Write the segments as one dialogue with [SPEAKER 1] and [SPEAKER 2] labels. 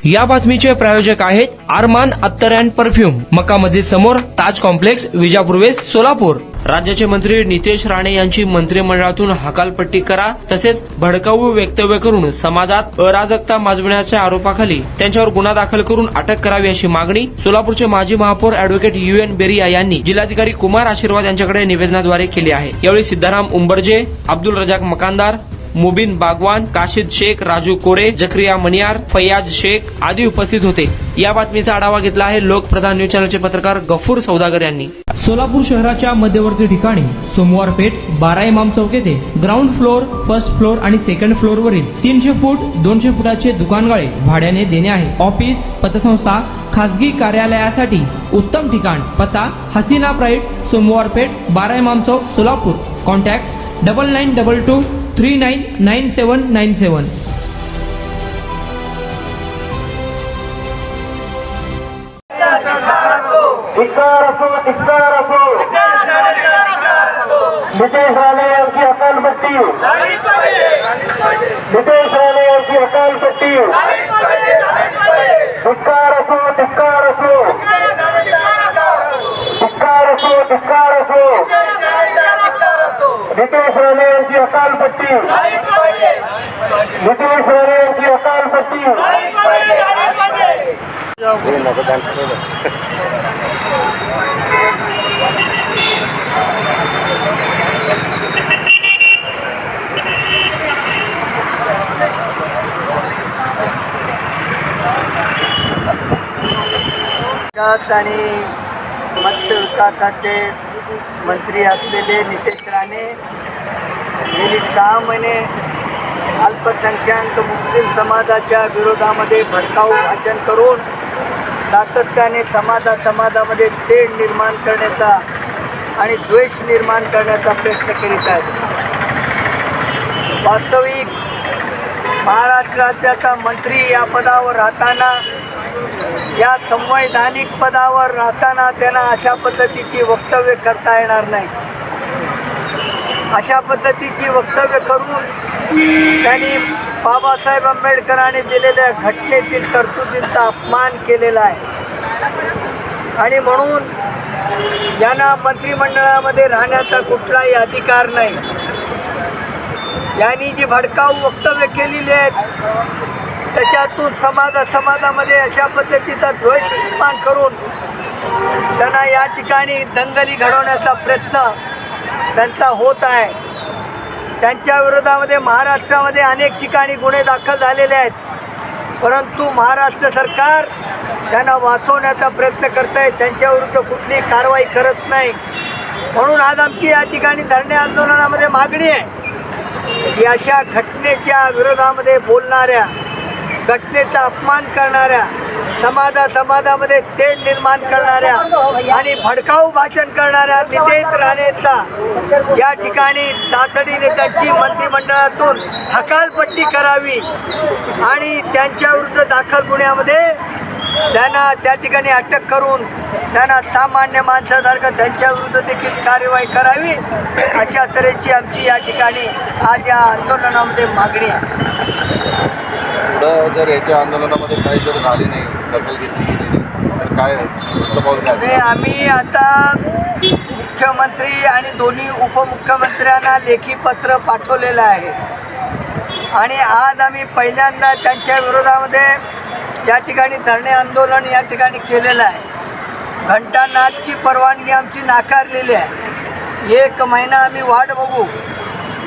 [SPEAKER 1] या बातमीचे प्रायोजक आहेत अरमान अत्तर अँड परफ्यूम, मक्का मस्जिद समोर, ताज कॉम्प्लेक्स, विजापूर वेस्ट, सोलापूर। राज्याचे मंत्री नितेश राणे यांची मंत्रिमंडळातून हकालपट्टी करा, तसेच भडकाऊ वक्तव्य करून समाजात अराजकता माजविण्याच्या आरोपाखाली त्यांच्यावर गुन्हा दाखल करून अटक करावी अशी मागणी सोलापूरचे माजी महापौर अॅडव्होकेट UN बेरिया यांनी जिल्हाधिकारी कुमार आशीर्वाद यांच्याकडे निवेदनाद्वारे केली आहे। यावेळी सिद्धाराम उंबरजे, अब्दुल रजाक मकानदार, मुबिन बागवान, काशिद शेख, राजू कोरे, जक्रिया मनियार, फैयाज शेख आदी उपस्थित होते। या बातमीचा आढावा घेतला आहे लोकप्रधान न्यूज चॅनलचे पत्रकार गफूर सौदागर यांनी। सोलापूर शहराच्या मध्यवर्ती ठिकाणी सोमवार पेठ 12 इमाम चौक येथे ग्राउंड फ्लोर, फर्स्ट फ्लोर आणि सेकंड फ्लोर वरील 300 फूट 200 फुटाचे दुकानगाळे भाड्याने देणे आहे। ऑफिस, पतसंस्था, खासगी कार्यालयासाठी उत्तम ठिकाण। पत्ता हसीना प्राईड, सोमवार पेठ 12 इमाम चौक, सोलापूर। कॉन्टॅक्ट 9922 399797।
[SPEAKER 2] नितेश राणे यांची हकालपट्टी, नितेश राणे यांची हकालपट्टी, धिक्कार असो, धिक्कार असो, धिक्कार असो, धिक्कार असो, नितेश राणे यांची हकालपट्टी, नितेश राणे यांची हकालपट्टी।
[SPEAKER 3] विकास आणि मत्स्य विकासाचे मंत्री असलेले नितेश राणे गेली 6 महिने अल्पसंख्याक मुस्लिम समाजाच्या विरोधामध्ये भडकाऊ भाषण करून सातत्याने समाजामध्ये तेढ निर्माण करण्याचा आणि द्वेष निर्माण करण्याचा प्रयत्न करीत आहेत। वास्तविक महाराष्ट्र राज्याचा मंत्री या पदावर राहताना, या संवैधानिक पदावर राहताना त्यांना अशा पद्धतीची वक्तव्य करता येणार नाही। अशा पद्धतीची वक्तव्य करून त्यांनी बाबासाहेब आंबेडकरांनी दिलेल्या घटनेतील तरतुदींचा अपमान केलेला आहे आणि म्हणून यांना मंत्रिमंडळामध्ये राहण्याचा कुठलाही अधिकार नाही। यांनी जी भडकाऊ वक्तव्य केलेली आहेत त्याच्यातून समाजामध्ये अशा पद्धतीचा द्वेष निर्माण करून त्यांना या ठिकाणी दंगली घडवण्याचा प्रयत्न त्यांचा होत आहे। त्यांच्या विरोधामध्ये महाराष्ट्रामध्ये अनेक ठिकाणी गुन्हे दाखल झालेले आहेत, परंतु महाराष्ट्र सरकार त्यांना वाचवण्याचा प्रयत्न करत आहे, त्यांच्याविरुद्ध कुठलीही कारवाई करत नाही। म्हणून आज आमची या ठिकाणी धरणे आंदोलनामध्ये मागणी आहे की अशा घटनेच्या विरोधामध्ये बोलणाऱ्या, घटनेचा अपमान करणाऱ्या, समाजामध्ये तेढ निर्माण करणाऱ्या आणि भडकाऊ भाषण करणाऱ्या नितेश राणेंचा या ठिकाणी तातडीने त्यांची मंत्रिमंडळातून हकालपट्टी करावी आणि त्यांच्याविरुद्ध दाखल गुन्ह्यामध्ये त्यांना त्या ठिकाणी अटक करून त्यांना सामान्य माणसासारखं त्यांच्याविरुद्ध देखील कार्यवाही करावी, अशा तऱ्हेची आमची या ठिकाणी आज या आंदोलनामध्ये मागणी आहे।
[SPEAKER 4] जर याच्या आंदोलनामध्ये काही जर झाले नाही, दखल घेतली गेली तर काय
[SPEAKER 3] नाही, आम्ही आता मुख्यमंत्री आणि दोन्ही उपमुख्यमंत्र्यांना लेखी पत्र पाठवलेलं आहे आणि आज आम्ही पहिल्यांदा त्यांच्या विरोधामध्ये या ठिकाणी धरणे आंदोलन या ठिकाणी केलेलं आहे। घंटानादची परवानगी आमची नाकारलेली आहे। 1 महिना आम्ही वाट बघू,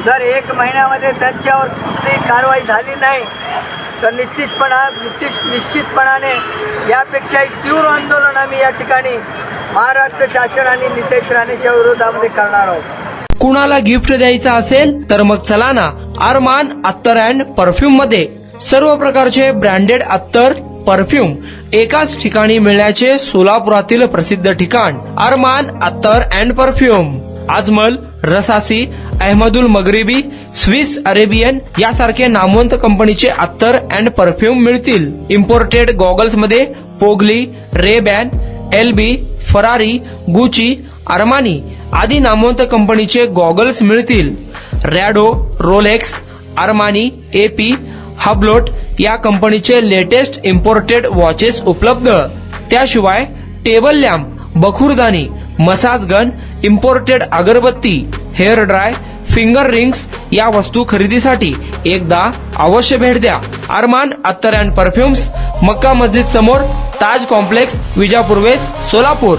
[SPEAKER 3] जर 1 महिन्यामध्ये त्यांच्यावर कुठलीही कारवाई झाली नाही तर निश्चितपणाने यापेक्षाही तीव्र आंदोलन आम्ही या ठिकाणी महाराष्ट्र शासन आणि नितेश राणेच्या विरोधामध्ये करणार आहोत।
[SPEAKER 1] कुणाला गिफ्ट द्यायचं असेल तर मग चला ना अरमान अत्तर अँड परफ्यूम मध्ये सर्व प्रकारचे ब्रँडेड अत्तर, परफ्यूम एकाच ठिकाणी मिळण्याचे सोलापुरातील प्रसिद्ध ठिकाण Armaan attar and perfume. Ajmal, Rasasi, Ahmadul Maghribi, Swiss Arabian यासारखे नामवंत कंपनीचे अत्तर अँड परफ्यूम मिळतील। इम्पोर्टेड गॉगल्स मध्ये पोगली, Rayban, LB, Ferrari, Gucci, Armani आदी नामवंत कंपनीचे गॉगल्स मिळतील। Rado, Rolex, Armani, AP, Hublot या कंपनीचे लेटेस्ट इम्पोर्टेड वॉचेस उपलब्ध. त्याशिवाय टेबल लॅम्प, बखुरदानी, मसाज गन, इम्पोर्टेड अगरबत्ती, हेअर ड्राय, फिंगर रिंग्स या वस्तू खरेदीसाठी एकदा अवश्य भेट द्या. अरमान अत्तर अँड परफ्युम्स, मक्का मस्जिद समोर, ताज कॉम्प्लेक्स, विजापूर वेस्ट, सोलापूर.